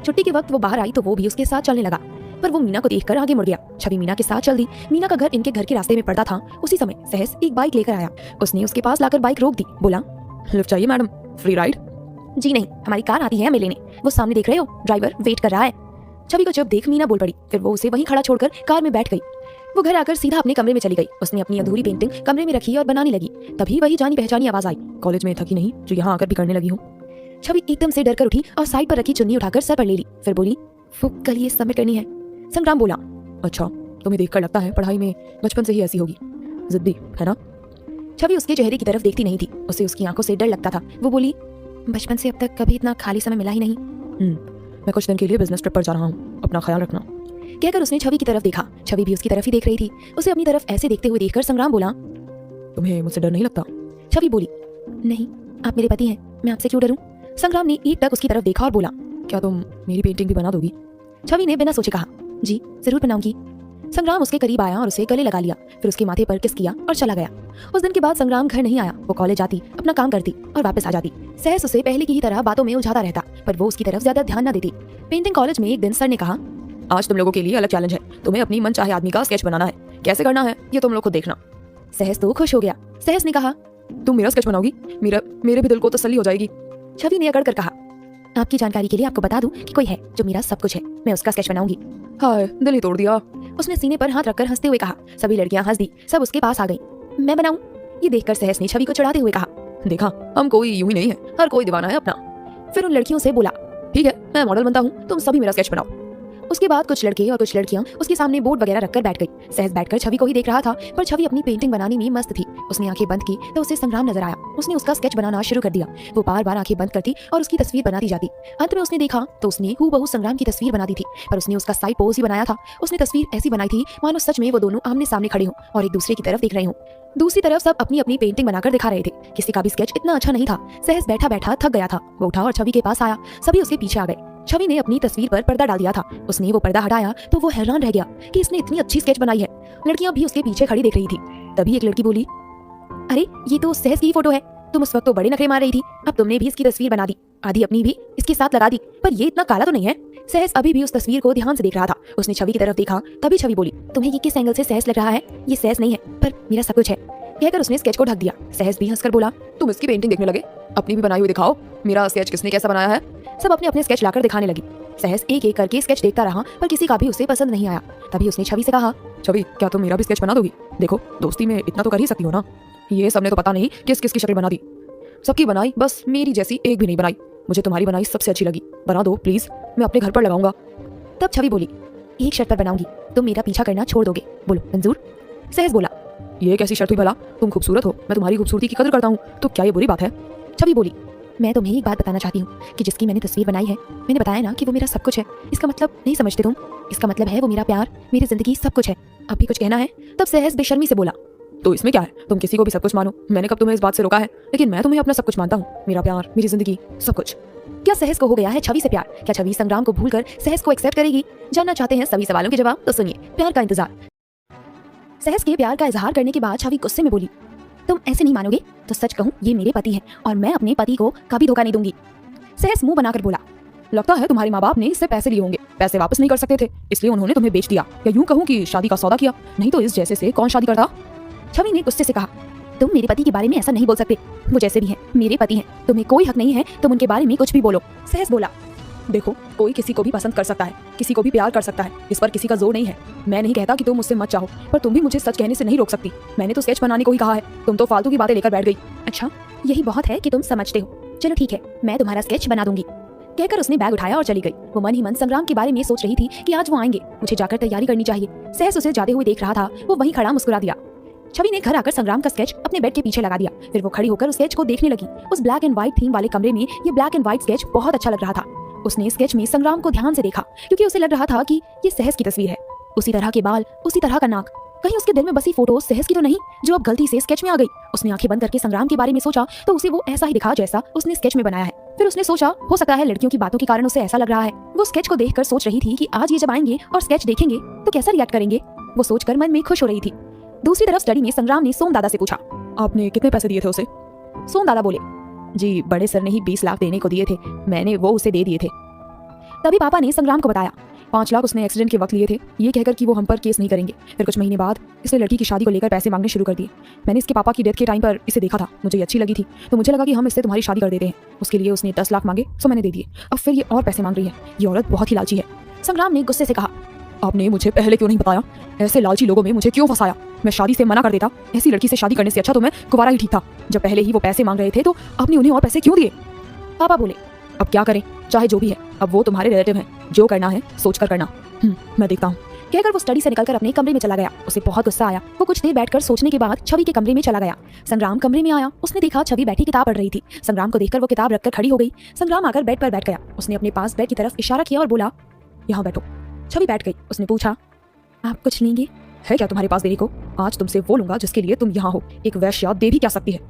छुट्टी के वक्त वो बाहर आई तो वो भी उसके साथ चलने लगा, पर वो मीना को देखकर आगे मुड़ गया। छवि मीना के साथ चल दी। मीना का घर इनके घर के रास्ते में पड़ता था। उसी समय सहस एक बाइक लेकर आया। उसने उसके पास लाकर बाइक रोक दी। बोला, लिफ्ट चाहिए मैडम, फ्री राइड? जी नहीं, हमारी कार आती है हमें लेने। वो सामने देख रहे हो, ड्राइवर वेट कर रहा है। छवि को जब देख मीना बोल पड़ी। फिर वो उसे वहीं खड़ा छोड़कर कार में बैठ गई। वो घर आकर सीधा अपने कमरे में चली गई। उसने अपनी अधूरी पेंटिंग कमरे में रखी और बनाने लगी। तभी वही जानी पहचानी आवाज आई, कॉलेज में थकी नहीं जो यहाँ आकर भी करने लगी हूँ। छवि एकदम से डर कर उठी और साइड पर रखी चुन्नी उठाकर सर पर ले ली। फिर बोली, वो कल ये सबमिट करनी है। संग्राम बोला, अच्छा तुम्हें देखकर लगता है पढ़ाई में बचपन से ही ऐसी होगी, जिद्दी है ना? छवि उसके चेहरे की तरफ देखती नहीं थी। उसे उसकी आंखों से डर लगता था। वो बोली, बचपन से अब तक कभी इतना खाली समय मिला ही नहीं। मैं कुछ दिन के लिए बिजनेस ट्रिप पर जा रहा हूँ, अपना ख्याल रखना। कहकर उसने छवि की तरफ देखा। छवि भी उसकी तरफ ही देख रही थी। उसे अपनी तरफ ऐसे देखते हुए देखकर संग्राम बोला, तुम्हें मुझसे डर नहीं लगता? छवि बोली, नहीं, आप मेरे पति हैं, मैं आपसे क्यों डरूं? संग्राम ने एक टक उसकी तरफ देखा और बोला, क्या तुम मेरी पेंटिंग भी बना दोगी? छवि ने बिना सोचे कहा, जी जरूर बनाऊंगी। संग्राम उसके करीब आया और उसे गले लगा लिया। फिर उसके माथे पर किस किया और चला गया। उस दिन के बाद संग्राम घर नहीं आया। वो कॉलेज आती, अपना काम करती और वापस आ जाती। सहस उसे पहले की ही तरह बातों में उलझाता रहता, पर वो उसकी तरफ ज्यादा ध्यान न देती। पेंटिंग कॉलेज में एक दिन सर ने कहा, आज तुम लोगों के लिए अलग चैलेंज है। तुम्हें अपनी मन चाहे आदमी का स्केच बनाना है। कैसे करना है ये तुम लोग खुद देखना। सहस तो खुश हो गया। सहस ने कहा, तुम मेरा स्केच बनाओगी? मेरे भी दिल को तसल्ली हो जाएगी। छवि ने अकड़ कर कहा, आपकी जानकारी के लिए आपको बता दूं कि कोई है जो मेरा सब कुछ है, मैं उसका स्केच बनाऊंगी। हाय, दिल ही तोड़ दिया। उसने सीने पर हाथ रखकर हंसते हुए कहा। सभी लड़कियां हंस दी। सब उसके पास आ गई। मैं बनाऊं? ये देखकर सहस ने छवि को चिढ़ाते हुए कहा, देखा हम कोई यूं ही नहीं है, हर कोई दीवाना है अपना। फिर उन लड़कियों से बोला, ठीक है मैं मॉडल बनता हूँ, तुम सभी मेरा स्केच बनाओ। उसके बाद कुछ लड़के और कुछ लड़कियां उसके सामने बोर्ड वगैरह रखकर बैठ गई। सहस बैठकर छवि को ही देख रहा था, पर छवि अपनी पेंटिंग बनाने में मस्त थी। उसने आंखें बंद की तो उसे संग्राम नजर आया। उसने उसका स्केच बनाना शुरू कर दिया। वो बार बार आंखें बंद करती और उसकी तस्वीर बनाती जाती। अंत में उसने देखा तो उसने हूबहू संग्राम की तस्वीर बना दी थी, पर उसने उसका साइड पोज ही बनाया था। उसने तस्वीर ऐसी बनाई थी मानो सच में वो दोनों आमने सामने खड़े हों और एक दूसरे की तरफ देख रहे हों। दूसरी तरफ सब अपनी अपनी पेंटिंग बनाकर दिखा रहे थे। किसी का भी स्केच इतना अच्छा नहीं था। सहस बैठा बैठा थक गया था। वो उठा और छवि के पास आया। सभी उसके पीछे आ गए। छवि ने अपनी तस्वीर पर पर्दा डाल दिया था। उसने वो पर्दा हटाया तो वो हैरान रह गया कि इसने इतनी अच्छी स्केच बनाई है। लड़कियां भी उसके पीछे खड़ी देख रही थी। तभी एक लड़की बोली, अरे ये तो सहस की फोटो है। तुम उस वक्त तो बड़े नखरे मार रही थी, अब तुमने भी इसकी तस्वीर बना दी, आधी अपनी भी इसके साथ लगा दी, पर ये इतना काला तो नहीं है। सहस अभी भी उस तस्वीर को ध्यान से देख रहा था। उसने छवि की तरफ देखा। तभी छवि बोली, तुम्हें ये किस एंगल से सहस लग रहा है? ये सहस नहीं है, पर मेरा सब कुछ है। कहकर उसने स्केच को ढक दिया। सहस भी हंसकर बोला, तुम इसकी पेंटिंग देखने लगे? अपनी भी बनाई हुई दिखाओ, मेरा स्केच किसने कैसा बनाया है? सब अपने अपने स्केच लाकर दिखाने लगी। सहस एक एक करके स्केच देखता रहा, पर किसी का भी उसे पसंद नहीं आया। तभी उसने छवि से कहा, छवि क्या तुम मेरा भी स्केच बना दोगी? देखो दोस्ती में इतना तो कर ही सकती हो ना। ये सबने तो पता नहीं किस किस की शक्ल बना दी। सबकी बनाई, बस मेरी जैसी एक भी नहीं बनाई। मुझे तुम्हारी बनाई सबसे अच्छी लगी, बना दो प्लीज, मैं अपने घर पर लगाऊंगा। तब छवि बोली, एक शर्त पर बनाऊंगी, तुम मेरा पीछा करना छोड़ दोगे, बोलो मंजूर? सहस बोला, ये कैसी शर्त हुई भला? तुम खूबसूरत हो, मैं तुम्हारी खूबसूरती की कदर करता हूँ, तो क्या ये बुरी बात है? छवि बोली, मैं तुम्हें एक बात बताना चाहती हूँ कि जिसकी मैंने तस्वीर बनाई है, मैंने बताया ना कि वो मेरा सब कुछ है। इसका मतलब नहीं समझते तुम? इसका मतलब है वो मेरा प्यार, मेरी जिंदगी सब कुछ है। अब भी कुछ कहना है? तब सहस बेशर्मी से बोला, तो इसमें क्या है, तुम किसी को भी सब कुछ मानो, मैंने कब तुम्हें इस बात से रोका है? लेकिन मैं तुम्हें अपना सब कुछ मानता हूँ, मेरा प्यार, मेरी जिंदगी, सब कुछ। क्या सहस को हो गया है छवि से प्यार? क्या छवि संग्राम को भूलकर सहस को एक्सेप्ट करेगी? जानना चाहते हैं सभी सवालों के जवाब? तो सुनिए प्यार का इंतजार। सहस के प्यार का इजहार करने के बाद छवि गुस्से में बोली, तुम ऐसे नहीं मानोगे तो सच कहूँ, ये मेरे पति हैं और मैं अपने पति को कभी धोखा नहीं दूंगी। सहस मुंह बनाकर बोला, लगता है तुम्हारे माँ बाप ने इससे पैसे लिए होंगे, पैसे वापस नहीं कर सकते थे, इसलिए उन्होंने तुम्हें बेच दिया, या यूं कहूँ कि शादी का सौदा किया, नहीं तो इस जैसे से कौन शादी करता? छवि ने गुस्से से कहा, तुम मेरे पति के बारे में ऐसा नहीं बोल सकते, वो जैसे भी हैं मेरे पति हैं, तुम्हें कोई हक नहीं है तुम उनके बारे में कुछ भी बोलो। सहस बोला, देखो, कोई किसी को भी पसंद कर सकता है, किसी को भी प्यार कर सकता है, इस पर किसी का जोर नहीं है। मैं नहीं कहता कि तुम मुझसे मत चाहो, पर तुम भी मुझे सच कहने से नहीं रोक सकती। मैंने तो स्केच बनाने को ही कहा है, तुम तो फालतू की बातें लेकर बैठ गई। अच्छा, यही बहुत है कि तुम समझते हो, चलो ठीक है, मैं तुम्हारा स्केच बना दूंगी, कहकर उसने बैग उठाया और चली गई। वो मन ही मन संग्राम के बारे में सोच रही थी कि आज वो आएंगे, मुझे जाकर तैयारी करनी चाहिए। सहस उसे जाते हुए देख रहा था, वो वहीं खड़ा मुस्कुरा दिया। छवि ने घर आकर संग्राम का स्केच अपने बेड के पीछे लगा दिया, फिर वो खड़ी होकर उस स्केच को देखने लगी। उस ब्लैक एंड व्हाइट थीम वाले कमरे में ये ब्लैक एंड व्हाइट स्केच बहुत अच्छा लग रहा था। उसने स्केच में संग्राम को ध्यान से देखा, क्योंकि उसे लग रहा था कि ये सहस की तस्वीर है। उसी तरह के बाल, उसी तरह का नाक, कहीं उसके दिल में बसी फोटो सहस की तो नहीं, जो अब गलती से स्केच में आ गई। उसने आंखें बंद करके संग्राम के बारे में सोचा तो उसे वो ऐसा ही दिखा जैसा उसने स्केच में बनाया है। फिर उसने सोचा, हो सकता है लड़कियों की बातों के कारण उसे ऐसा लग रहा है। वो स्केच को देखकर सोच रही थी कि आज ये जब आएंगे और स्केच देखेंगे तो कैसा रिएक्ट करेंगे। वो सोचकर मन में खुश हो रही थी। दूसरी तरफ स्टडी में संग्राम ने सोम दादा से पूछा, आपने कितने पैसे दिए थे उसे? सोम दादा बोले, जी बड़े सर ने ही 20 लाख देने को दिए थे, मैंने वो उसे दे दिए थे। तभी पापा ने संग्राम को बताया, 5 लाख उसने एक्सीडेंट के वक्त लिए थे, ये कहकर कि वो हम पर केस नहीं करेंगे। फिर कुछ महीने बाद इसने लड़की की शादी को लेकर पैसे मांगने शुरू कर दिए। मैंने इसके पापा की डेथ के टाइम पर इसे देखा था, मुझे ये अच्छी लगी थी, तो मुझे लगा कि हम इससे तुम्हारी शादी कर देते हैं। उसके लिए उसने 10 लाख मांगे, तो मैंने दे दिए। अब फिर ये और पैसे मांग रही है, ये औरत बहुत ही लालची है। संग्राम ने गुस्से से कहा, आपने मुझे पहले क्यों नहीं बताया? ऐसे लालची लोगों में मुझे क्यों फंसाया? मैं शादी से मना कर देता, ऐसी लड़की से शादी करने से अच्छा तो मैं कुंवारा ही ठीक था। जब पहले ही वो पैसे मांग रहे थे तो आपने उन्हें और पैसे क्यों दिए? पापा बोले, अब क्या करें, चाहे जो भी है, अब वो तुम्हारे रिलेटिव हैं, जो करना है सोच कर करना। मैं देखता हूँ, कहकर वो स्टडी से निकलकर अपने कमरे में चला गया। उसे बहुत गुस्सा आया। वो कुछ देर बैठकर सोचने के बाद छवि के कमरे में चला गया। संग्राम कमरे में आया, उसने देखा छवि बैठी किताब पढ़ रही थी। संग्राम को देखकर वो किताब रखकर खड़ी हो गई। संग्राम आकर बेड पर बैठ गया। उसने अपने पास बेड की तरफ इशारा किया और बोला, यहाँ बैठो। छवि बैठ गई। उसने पूछा, आप कुछ लेंगे? है क्या तुम्हारे पास देने को? आज तुमसे वो लूंगा जिसके लिए तुम यहाँ हो। एक वैश्या दे भी क्या सकती है?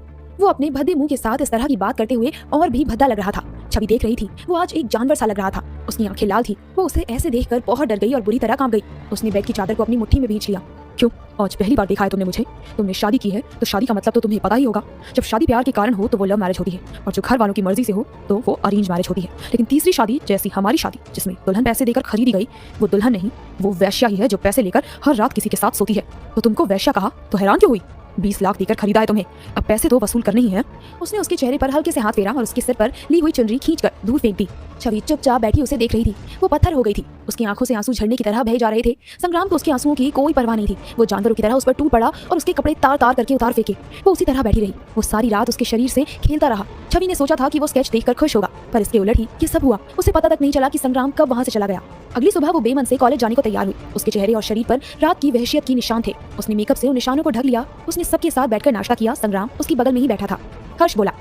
वो अपने भद्दे मुंह के साथ इस तरह की बात करते हुए और भी भद्दा लग रहा था। छवि देख रही थी, वो आज एक जानवर सा लग रहा था। उसकी आंखें लाल थी। वो उसे ऐसे देखकर बहुत डर गई और बुरी तरह कांप गई। उसने बेड की चादर को अपनी मुट्ठी में भींच लिया। क्यों? आज पहली बार देखा है तुमने मुझे? तुमने शादी की है तो शादी का मतलब तो तुम्हें पता ही होगा। जब शादी प्यार के कारण हो तो वो लव मैरिज होती है, और जो घर वालों की मर्जी से हो तो वो अरेंज मैरिज होती है। लेकिन तीसरी शादी जैसी हमारी शादी, जिसमें दुल्हन पैसे देकर खरीदी गई, वो दुल्हन नहीं, वो वैश्या ही है जो पैसे लेकर हर रात किसी के साथ सोती है। तो तुमको वैश्या कहा तो हैरान क्यों हुई? 20 लाख देकर खरीदा है तुम्हें, अब पैसे तो वसूल करने ही है। उसने उसके चेहरे पर हल्के से हाथ फेरा और उसके सिर पर ली हुई चुनरी खींचकर दूर फेंक दी। छवि चुपचाप बैठी उसे देख रही थी। वो पत्थर हो गई थी। उसकी आंखों से आंसू झरने की तरह बह जा रहे थे। संग्राम को उसके आंसुओं की कोई परवाह नहीं थी। वो जानवरों की तरह उस पर टूट पड़ा और उसके कपड़े तार तार करके उतार फेंके। वो उसी तरह बैठी रही। वो सारी रात उसके शरीर से खेलता रहा। छवि ने सोचा था कि वो स्केच देखकर खुश होगा, पर इसके उलट ही ये सब हुआ। उसे पता तक नहीं चला कि संग्राम कब वहां से चला गया। अगली सुबह वो बेमन से कॉलेज जाने को तैयार हुई। उसके चेहरे और शरीर पर रात की वहशियत के निशान थे। उसने मेकअप से उन निशानों को ढक लिया। उसने सबके साथ बैठकर नाश्ता किया। संग्राम उसकी बगल में ही बैठा था। हर्ष बोला,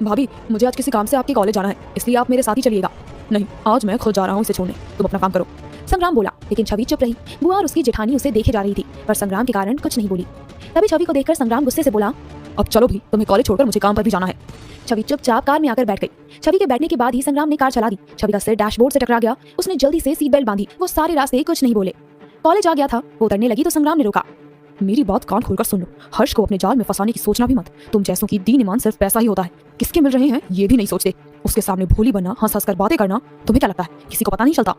भाभी मुझे आज किसी काम से आपके कॉलेज जाना है, इसलिए आप मेरे साथ ही चलिएगा। नहीं, आज मैं खुद जा रहा हूँ इसे छोड़ने, तुम अपना काम करो। संग्राम बोला, लेकिन छवि चुप रही। बुआ और उसकी जेठानी उसे देखे जा रही थी, पर संग्राम के कारण कुछ नहीं बोली। तभी छवि को देखकर संग्राम गुस्से से बोला, अब चलो भी, तुम्हें कॉलेज छोड़कर मुझे काम पर भी जाना है। छवि चुपचाप कार में आकर बैठ गई। छवि के बैठने के बाद ही संग्राम ने कार चला दी। छवि का सिर डैशबोर्ड से टकरा गया। उसने जल्दी से सीट बेल्ट बांधी। वो सारे रास्ते कुछ नहीं बोले। कॉलेज आ गया था। वो उतरने लगी तो संग्राम ने रोका। मेरी बात कान खोलकर सुन लो, हर्ष को अपने जाल में फंसाने की सोचना भी मत। तुम जैसों की दीन ईमान सिर्फ पैसा ही होता है, किसके मिल रहे हैं ये भी नहीं सोचते। उसके सामने भोली बनना, हंस हंस कर बातें करना, तुम्हें क्या लगता है किसी को पता नहीं चलता?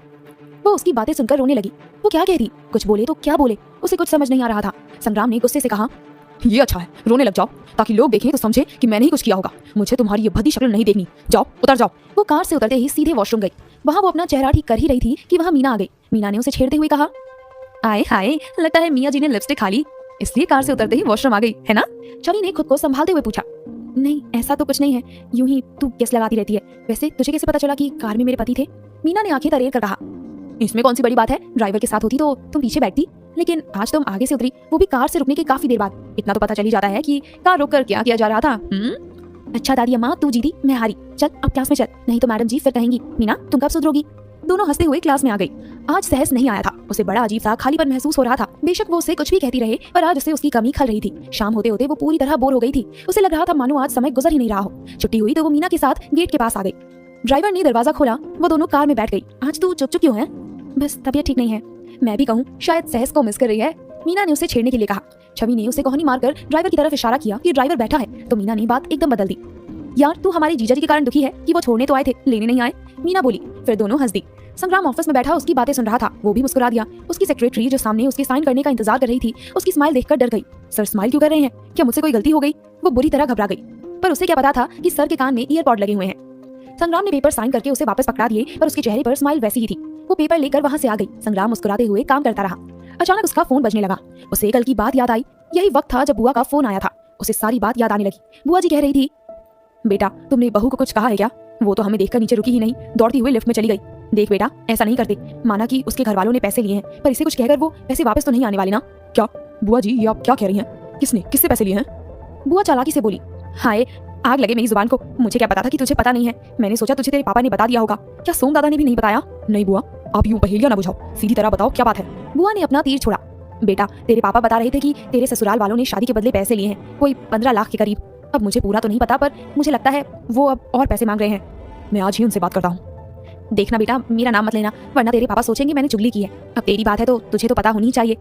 वो उसकी बातें सुनकर रोने लगी। वो क्या कहती, कुछ बोले तो क्या बोले, उसे कुछ समझ नहीं आ रहा था। संग्राम ने गुस्से से कहा, ये अच्छा है, रोने लग जाओ ताकि लोग देखें तो समझे कि मैंने ही कुछ किया होगा। मुझे तुम्हारी ये भद्दी शक्ल नहीं देखनी। जाओ, उतर जाओ। वो कार से उतरते ही सीधे वॉशरूम गई। वहाँ वो अपना चेहरा ठीक कर ही रही थी कि वहाँ मीना आ गई। मीना ने उसे छेड़ते हुए कहा, आए हाय, लगता है मियाँ जी ने लिपस्टिक खा ली, इसलिए कार से उतरते ही वॉशरूम आ गई है ना? छवि ने खुद को संभालते हुए पूछा। नहीं, ऐसा तो कुछ नहीं है, यूं ही तू गेस लगाती रहती है। वैसे तुझे कैसे पता चला कि कार में मेरे पति थे? मीना ने आंखें तरेर कर कहा। इसमें कौन सी बड़ी बात है, ड्राइवर के साथ होती तो तुम पीछे बैठती, लेकिन आज तुम आगे से उतरी, वो भी कार से रुकने के काफी देर बाद। इतना तो पता चल ही जाता है कि कार रोक कर क्या किया जा रहा था। अच्छा दादी अम्मा, तू जीती, मैं हारी। चल अब क्लास में चल, नहीं तो मैडम जी फिर कहेंगी मीना तुम कब सुधरोगी। दोनों हंसते हुए क्लास में आ गई। आज सहस नहीं आया था, उसे बड़ा अजीब सा खालीपन महसूस हो रहा था। बेशक वो उसे कुछ भी कहती रहे, पर आज उसे उसकी कमी खल रही थी। शाम होते होते वो पूरी तरह बोर हो गई थी। उसे लग रहा था मानो आज समय गुजर ही नहीं रहा हो। छुट्टी हुई तो वो मीना के साथ गेट के पास आ गई। ड्राइवर ने दरवाजा खोला, वो दोनों कार में बैठ गई। आज तू चुप चुप क्यों है? बस तबीयत ठीक नहीं है। मैं भी कहूँ शायद सहस को मिस कर रही है, मीना ने उसे छेड़ने के लिए कहा। छवि ने उसे कोहनी मारकर ड्राइवर की तरफ इशारा किया कि ड्राइवर बैठा है, तो मीना ने बात एकदम बदल दी। यार तू हमारे जीजा जी के कारण दुखी है कि वो छोड़ने तो आए थे, लेने नहीं आए, मीना बोली। फिर दोनों हंस दी। संग्राम ऑफिस में बैठा उसकी बातें सुन रहा था, वो भी मुस्कुरा दिया। उसकी सेक्रेटरी जो सामने उसके साइन करने का इंतजार कर रही थी, उसकी स्माइल देखकर डर गई। सर स्माइल क्यों कर रहे हैं, क्या मुझसे कोई गलती हो गई? वो बुरी तरह घबरा गई, पर उसे क्या पता था कि सर के कान में ईयरपॉड लगे हुए हैं। संग्राम ने पेपर साइन करके उसे वापस पकड़ा दिए, पर उसके चेहरे पर स्माइल वैसी ही थी। वो पेपर लेकर वहां से आ गई। संग्राम मुस्कुराते हुए काम करता रहा। अचानक उसका फोन बजने लगा। उसे कल की बात याद आई। यही वक्त था जब बुआ का फोन आया था। उसे सारी बात याद आने लगी। बुआ जी कह रही थी, बेटा तुमने बहू को कुछ कहा है क्या? वो तो हमें देखकर नीचे रुकी ही नहीं, दौड़ती हुई लिफ्ट में चली गई। देख बेटा ऐसा नहीं करते, माना कि उसके घर वालों ने पैसे लिए हैं, पर इसे कुछ कहकर वो पैसे वापस तो नहीं आने वाले ना? क्या बुआ जी ये आप क्या कह रही हैं? किससे पैसे लिए हैं? बुआ चालाकी से बोली। हाय आग लगे मेरी जुबान को, मुझे क्या पता था कि तुझे पता नहीं है। मैंने सोचा तुझे तेरे पापा ने बता दिया होगा। क्या सोम दादा ने भी नहीं बताया? नहीं बुआ, आप यूं पहेलियां ना बुझाओ, सीधी तरह बताओ क्या बात है। बुआ ने अपना तीर छोड़ा। बेटा तेरे पापा बता रहे थे कि तेरे ससुराल वालों ने शादी के बदले पैसे लिए हैं, कोई 15 लाख के करीब। अब मुझे पूरा तो नहीं पता, पर मुझे लगता है वो अब और पैसे मांग रहे हैं। मैं आज ही उनसे बात करता हूँ। देखना बेटा मेरा नाम मत लेना, वरना तेरे पापा सोचेंगे मैंने चुगली की है। अब तेरी बात है तो तुझे तो पता होनी चाहिए।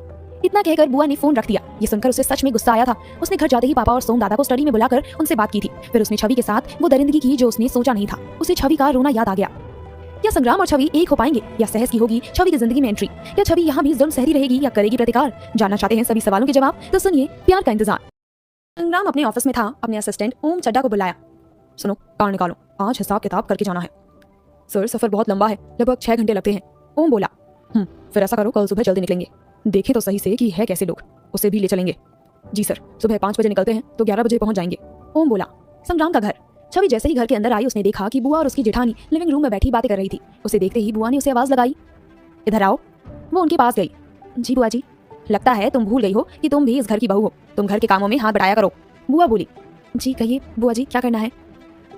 इतना कहकर बुआ ने फोन रख दिया। ये सुनकर उसे सच में गुस्सा आया था। उसने घर जाते ही पापा और सोम दादा को स्टडी में बुलाकर उनसे बात की थी। फिर उसने छवि के साथ वो दरिंदगी की जो उसने सोचा नहीं था। उसे छवि का रोना याद आ गया। क्या संग्राम और छवि एक हो पाएंगे, या सहस की होगी छवि की जिंदगी में एंट्री? क्या छवि यहाँ भी जुल्म सहती रहेगी या करेगी प्रतिकार? जानना चाहते हैं सभी सवालों के जवाब? तो सुनिए प्यार का इंतजार। संग्राम अपने ऑफिस में था। अपने असिस्टेंट ओम चड्डा को बुलाया। सुनो कार निकालो, आज हिसाब किताब करके जाना है। सर सफर बहुत लंबा है, लगभग 6 घंटे लगते हैं। ओम बोला। फिर ऐसा करो कल सुबह जल्दी निकलेंगे। देखें तो सही से कि है कैसे लोग, उसे भी ले चलेंगे। जी सर, सुबह 5 बजे निकलते हैं तो 11 बजे पहुंच जाएंगे। ओम बोला। संग्राम का घर। छवि जैसे ही घर के अंदर आई उसने देखा कि बुआ और उसकी जेठानी लिविंग रूम में बैठी बातें कर रही थी। उसे देखते ही बुआ ने उसे आवाज लगाई, इधर आओ। वो उनके पास गई। जी बुआ जी। लगता है तुम भूल गई हो कि तुम भी इस घर की बहू हो, तुम घर के कामों में हाथ बढ़ाया करो। बुआ बोली। जी कहिए बुआ जी, क्या करना है?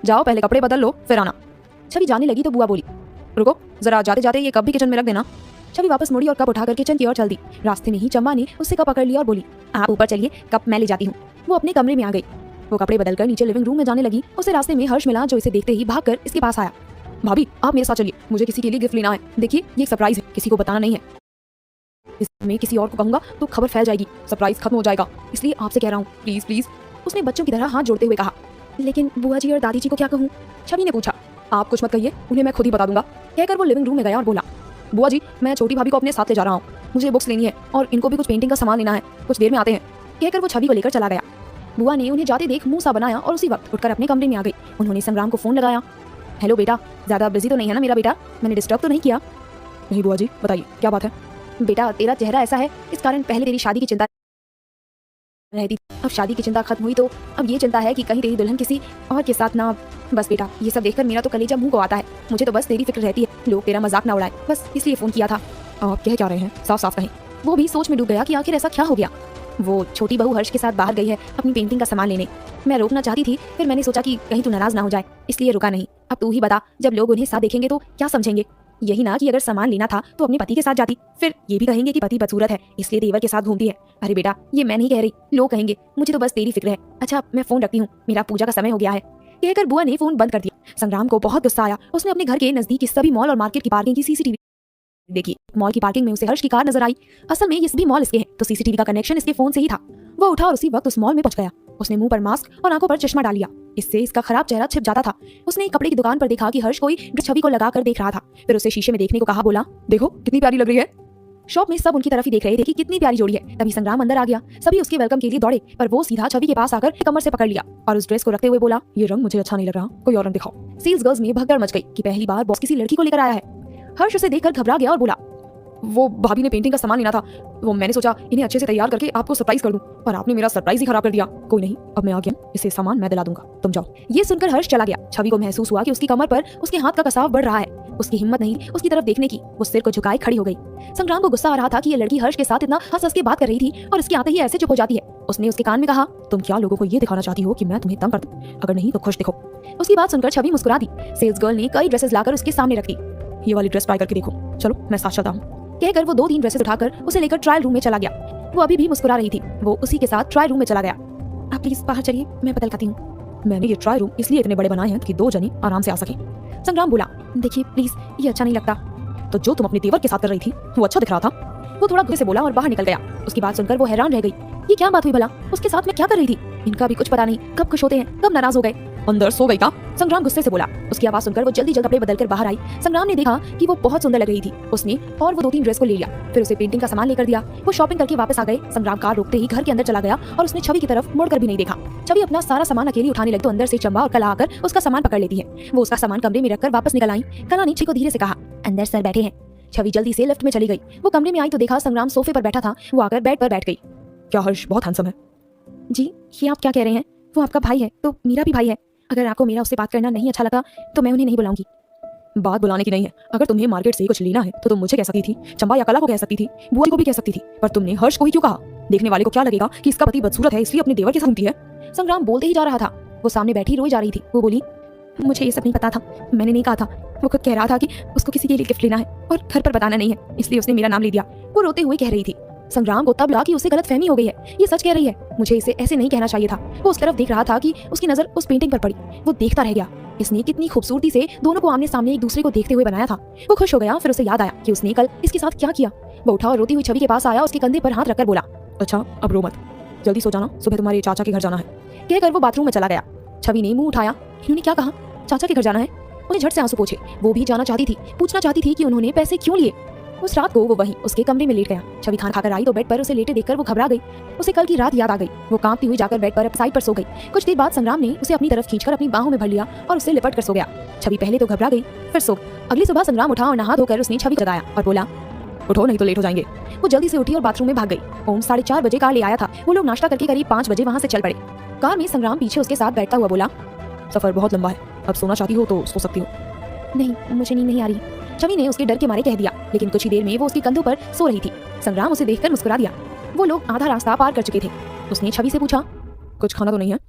जाओ पहले कपड़े बदल लो फिर आना। छवि जाने लगी तो बुआ बोली, रुको जरा, जाते जाते ये कप भी किचन में रख देना। छवि वापस मुड़ी और कप उठाकर किचन की ओर चल दी। रास्ते में ही चम्मा ने उससे कप पकड़ लिया और बोली, आप ऊपर चलिए, कप मैं ले जाती हूँ। वो अपने कमरे में आ गई। वो कपड़े बदलकर नीचे लिविंग रूम में जाने लगी। उसे रास्ते में हर्ष मिला, जो इसे देखते ही भागकर इसके पास आया। भाभी आप मेरे साथ चलिए, मुझे किसी के लिए गिफ्ट लेना है। देखिए ये एक सरप्राइज है, किसी को बताना नहीं है। इसमें किसी और को कहूंगा तो खबर फैल जाएगी, सरप्राइज खत्म हो जाएगा, इसलिए आपसे कह रहा हूँ प्लीज प्लीज। उसने बच्चों की तरह हाथ जोड़ते हुए कहा। लेकिन बुआ जी और दादी जी को क्या कहूँ? छवि ने पूछा। आप कुछ मत कहिए, उन्हें मैं खुद ही बता दूंगा। कहकर वो लिविंग रूम में गया और बोला, बुआ जी मैं छोटी भाभी को अपने साथ ले जा रहा हूँ, मुझे बुक्स लेनी है और इनको भी कुछ पेंटिंग का सामान लेना है, कुछ देर में आते हैं। कहकर वो छवि को लेकर चला गया। बुआ ने उन्हें जाते देख मुंह सा बनाया और उसी वक्त उठकर अपने कमरे में आ गई। उन्होंने संग्राम को फोन लगाया। हेलो बेटा, ज्यादा बिजी तो नहीं है ना मेरा बेटा? मैंने डिस्टर्ब तो नहीं किया? नहीं बुआ जी, बताइए क्या बात है? बेटा तेरा चेहरा ऐसा है, इस कारण पहले तेरी शादी की चिंता रहती, अब शादी की चिंता खत्म हुई तो अब ये चिंता है कि कहीं तेरी दुल्हन किसी और के साथ ना। बस बेटा ये सब देखकर मेरा तो कलेजा मुंह को आता है। मुझे तो बस तेरी फिक्र रहती है, लोग तेरा मजाक ना उड़ाए, बस इसलिए फोन किया था। आप कह क्या रहे हैं, साफ साफ कहें। वो भी सोच में डूब गया कि आखिर ऐसा क्या हो गया। वो छोटी बहू हर्ष के साथ बाहर गई है अपनी पेंटिंग का सामान लेने। मैं रोकना चाहती थी, फिर मैंने सोचा कि कहीं तू नाराज ना हो जाए, इसलिए रुका नहीं। अब तू ही बता, जब लोग उन्हें साथ देखेंगे तो क्या समझेंगे? यही ना कि अगर सामान लेना था तो अपने पति के साथ जाती, फिर ये भी कहेंगे कि पति बदसूरत है इसलिए देवर के साथ घूमती है। अरे बेटा ये मैं नहीं कह रही, लोग कहेंगे, मुझे तो बस तेरी फिक्र है। अच्छा मैं फोन रखती हूँ, मेरा पूजा का समय हो गया है। कहकर बुआ ने फोन बंद कर दिया। संग्राम को बहुत गुस्सा आया। उसने अपने घर के नजदीक सभी मॉल और मार्केट की पार्किंग की सीसीटीवी देखी। मॉल की पार्किंग में उसे हर्ष की कार नजर आई। असल में ये सभी मॉल इसके हैं, तो सीसीटीवी का कनेक्शन इसके फोन से ही था। वो उठा और उसी वक्त उस मॉल में पहुंच गया। उसने मुंह पर मास्क और आंखों पर चश्मा डाल लिया, इससे इसका खराब चेहरा छिप जाता था। उसने एक कपड़े की दुकान पर देखा कि हर्ष कोई छवि को लगाकर देख रहा था। फिर उसे शीशे में देखने को कहा, बोला, देखो कितनी प्यारी लग रही है। शॉप में सब उनकी तरफ ही देख रहे थे कि कितनी प्यारी जोड़ी है। तभी संग्राम अंदर आ गया। सभी उसके वेलकम के लिए दौड़े, पर वो सीधा छवि के पास आकर कमर से पकड़ लिया और उस ड्रेस को रखते हुए बोला, ये रंग मुझे अच्छा नहीं लग रहा, कोई और रंग दिखाओ। सेल्स गर्ल्स में भगदड़ मच गई कि पहली बार बॉस किसी लड़की को लेकर आया है। हर्ष उसे देखकर घबरा गया और बोला, वो भाभी ने पेंटिंग का सामान लेना था, वो मैंने सोचा इन्हें अच्छे से तैयार करके आपको सरप्राइज कर दूं, पर आपने मेरा सरप्राइज ही खराब कर दिया। कोई नहीं, अब मैं आ गया, इसे सामान मैं दिला दूंगा, तुम जाओ। ये सुनकर हर्ष चला गया। छवि को महसूस हुआ कि उसकी कमर पर उसके हाथ का कसाव बढ़ रहा है। उसकी हिम्मत नहीं उसकी तरफ देखने की। वो सिर को झुकाए खड़ी हो गई। संग्राम को गुस्सा आ रहा था कि ये लड़की हर्ष के साथ इतना हंस हंस के बात कर रही थी और इसके आते ही ऐसे चुप हो जाती है। उसने उसके कान में कहा, तुम क्या लोगों को ये दिखाना चाहती हो कि मैं तुम्हें तंग कर दूं? अगर नहीं तो खुश दिखो। उसकी बात सुनकर छवि मुस्कुरा दी। सेल्स गर्ल ने कई ड्रेसेस लाकर उसके सामने रख दी। ये वाली ड्रेस ट्राई करके देखो, चलो मैं साथ चलता हूँ। कहकर वो 2-3 ड्रेसेस उठाकर उसे लेकर ट्रायल रूम में चला गया। वो अभी भी मुस्कुरा रही थी। वो उसी के साथ ट्रायल रूम में चला गया। आप प्लीज बाहर चलिए, मैं बदल करती हूँ। मैंने ये ट्रायल रूम इसलिए इतने बड़े बनाए हैं कि 2 जने आराम से आ सकें। संग्राम बोला, देखिए प्लीज, ये अच्छा नहीं लगता। तो जो तुम अपने तेवर के साथ कर रही थी वो अच्छा दिख रहा था। वो थोड़ा गुस्से से बोला और बाहर निकल गया। उसकी बात सुनकर वो हैरान रह गई। ये क्या बात हुई भला? उसके साथ मैं क्या कर रही थी? इनका भी कुछ पता नहीं, कब खुश होते हैं कब नाराज हो गए। अंदर सो गई क्या? संग्राम गुस्से से बोला। उसकी आवाज सुनकर वो जल्दी कपड़े बदलकर बाहर आई। संग्राम ने देखा कि वो बहुत सुंदर लग रही थी। उसने और वो 2-3 ड्रेस को ले लिया, फिर उसे पेंटिंग का सामान लेकर दिया। वो शॉपिंग करके वापस आ गए। संग्राम कार रोकते ही घर के अंदर चला गया और उसने छवि की तरफ मुड़कर भी नहीं देखा। छवि अपना सारा सामान अकेली उठाने लगी तो अंदर से चंबा और कला आकर उसका सामान पकड़ लेती है। वो उसका सामान कमरे में रखकर वापस निकल आई। कला ने छवि को धीरे से कहा, अंदर सर बैठे हैं। छवि जल्दी से लिफ्ट में चली गई। वो कमरे में आई तो देखा संग्राम सोफे पर बैठा था। वो आकर बेड पर बैठ गई। क्या हर्ष बहुत हैंडसम है? जी, ये आप क्या कह रहे हैं? वो आपका भाई है तो मेरा भी भाई है। अगर आपको मेरा उससे बात करना नहीं अच्छा लगा तो मैं उन्हें नहीं बुलाऊंगी। बात बुलाने की नहीं है। अगर तुम्हें मार्केट से कुछ लेना है तो तुम मुझे कह सकती थी, चंबा या कला को कह सकती थी, बुआ को भी कह सकती थी, पर तुमने हर्ष को ही क्यों कहा? देखने वाले को क्या लगेगा कि इसका पति बदसूरत है इसलिए अपने देवर के साथ घूमती है। संग्राम बोलते ही जा रहा था। वो सामने बैठी रोई जा रही थी। वो बोली, मुझे ये सब नहीं पता था, मैंने नहीं कहा था। वो खुद कह रहा था कि उसको किसी के लिए गिफ्ट लेना है और घर पर बताना नहीं है, इसलिए उसने मेरा नाम ले दिया। वो रोते हुए कह रही थी। संग्राम को तब लगा कि उसे गलतफहमी हो गई है। ये सच कह रही है, मुझे इसे ऐसे नहीं कहना चाहिए था। वो उस तरफ देख रहा था कि उसकी नजर उस पेंटिंग पर पड़ी। वो देखता रह गया। इसने कितनी खूबसूरती से दोनों को आमने सामने एक दूसरे को देखते हुए बनाया था। वो खुश हो गया। फिर उसे याद आया कि उसने कल इसके साथ क्या किया। वो उठा और रोती हुई छवि के पास आया। उसके कंधे पर हाथ रखकर बोला, अच्छा अब रो मत, जल्दी सो जाना, सुबह तुम्हारे चाचा के घर जाना है। कहकर वो बाथरूम में चला गया। छवि ने मुंह उठाया। इन्होंने क्या कहा? चाचा के घर जाना है? मुझे झट से आंसू पोंछे। वो भी जाना चाहती थी, पूछना चाहती थी कि उन्होंने पैसे क्यों लिए। उस रात को वो वहीं उसके कमरे में लेट गया। छवि खाना खाकर आई तो बेड पर उसे लेटे देखकर वो घबरा गई। उसे कल की रात याद आ गई। वो कांपती हुई जाकर बेड पर साइड पर सो गई। कुछ देर बाद संग्राम ने उसे अपनी तरफ खींचकर अपनी बाहों में भर लिया और उसे लिपट कर सो गया। छवि पहले तो घबरा गई, फिर सो। अगली सुबह संग्राम उठा और नहा धोकर उसने छवि जगाया और बोला, उठो नहीं तो लेट हो जाएंगे। वो जल्दी से उठी और बाथरूम में भाग गई। ओम 4:30 बजे कार ले आया था। वो लोग नाश्ता करके करीब 5 बजे वहाँ से चल पड़े। कार में संग्राम पीछे उसके साथ बैठता हुआ बोला, सफर बहुत लंबा है, अब सोना चाहती हो तो सो सकती हो। नहीं, मुझे नींद नहीं आ रही, छवि ने उसके डर के मारे कह दिया। लेकिन कुछ ही देर में वो उसके कंधों पर सो रही थी। संग्राम उसे देखकर मुस्कुरा दिया। वो लोग आधा रास्ता पार कर चुके थे। उसने छवि से पूछा, कुछ खाना तो नहीं है?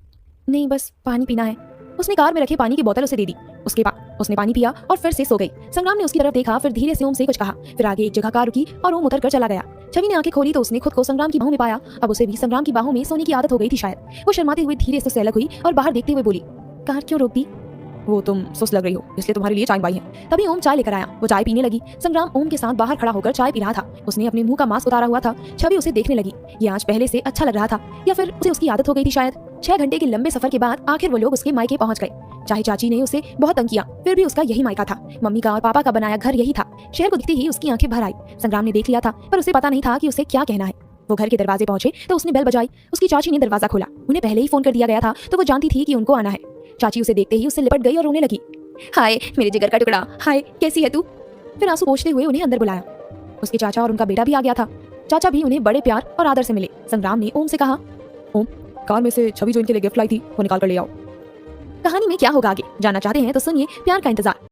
नहीं, बस पानी पीना है। उसने कार में रखे पानी की बोतल उसे दे दी। उसके बाद उसने पानी पिया और फिर से सो गई। संग्राम ने उसकी तरफ देखा, फिर धीरे से ओम से कुछ कहा। फिर आगे एक जगह कार रुकी और ओम उतर कर चला गया। छवि ने आंखें खोली तो उसने खुद को संग्राम की बाहों में पाया। अब उसे भी संग्राम की बाहों में सोने की आदत हो गई थी शायद। वो शर्माते हुए धीरे से उससे अलग हुई और बाहर देखते हुए बोली, कार क्यों रोक दी? वो तुम सुस्त लग रही हो इसलिए तुम्हारे लिए चाय लाई है। तभी ओम चाय लेकर आया। वो चाय पीने लगी। संग्राम ओम के साथ बाहर खड़ा होकर चाय पी रहा था। उसने अपने मुंह का मास्क उतारा हुआ था। छवि उसे देखने लगी। ये आज पहले से अच्छा लग रहा था या फिर उसे उसकी आदत हो गई थी शायद। 6 घंटे के लंबे सफर के बाद आखिर वो लोग उसके मायके पहुंच गए। चाहे चाची ने उसे बहुत तंग किया, फिर भी उसका यही मायका था। मम्मी का और पापा का बनाया घर यही था। शहर को दिखते ही उसकी आंखें भर आई। संग्राम ने देख लिया था पर उसे पता नहीं था कि उसे क्या कहना है। वो घर के दरवाजे पहुंचे तो उसने बेल बजाई। उसकी चाची ने दरवाजा खोला। उन्हें पहले ही फोन कर दिया गया था तो वो जानती थी कि उनको आना है। चाची उसे देखते ही उससे लिपट गई और रोने लगी। हाय मेरे जिगर का टुकड़ा, हाय कैसी है तू? फिर आंसू पोंछते हुए उन्हें अंदर बुलाया। उसके चाचा और उनका बेटा भी आ गया था। चाचा भी उन्हें बड़े प्यार और आदर से मिले। संग्राम ने ओम से कहा, ओम, कार में से छवि जो इनके लिए गिफ्ट लाई थी वो निकाल कर ले आओ। कहानी में क्या होगा आगे जानना चाहते हैं तो सुनिए प्यार का इंतजार।